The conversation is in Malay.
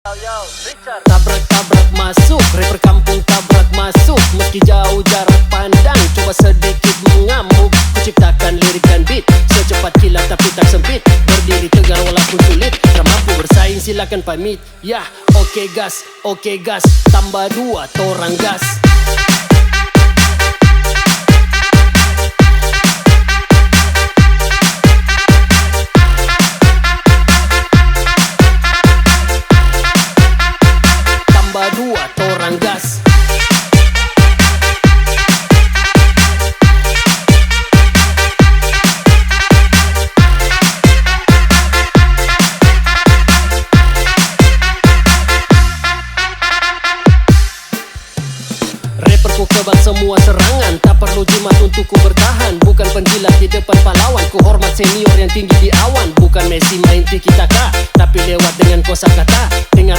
Tabrak-tabrak masuk, rapper kampung tabrak masuk. Meski jauh jarak pandang, coba sedikit mengamuk. Kuciptakan lirik dan beat, secepat kilat tapi tak sempit. Berdiri tegar walaupun sulit, tak mampu bersaing silakan pamit. Yah, oke gas, tambah 2 torang gas. Tambah 2 torang gas. Rapperku kebal semua serangan, tak perlu jimat untuk ku bertahan. Bukan penjilat di depan pahlawan, ku hormat senior yang tinggi di awan. Bukan Messi main tiki taka, tapi lewat dengan kosakata. Dengar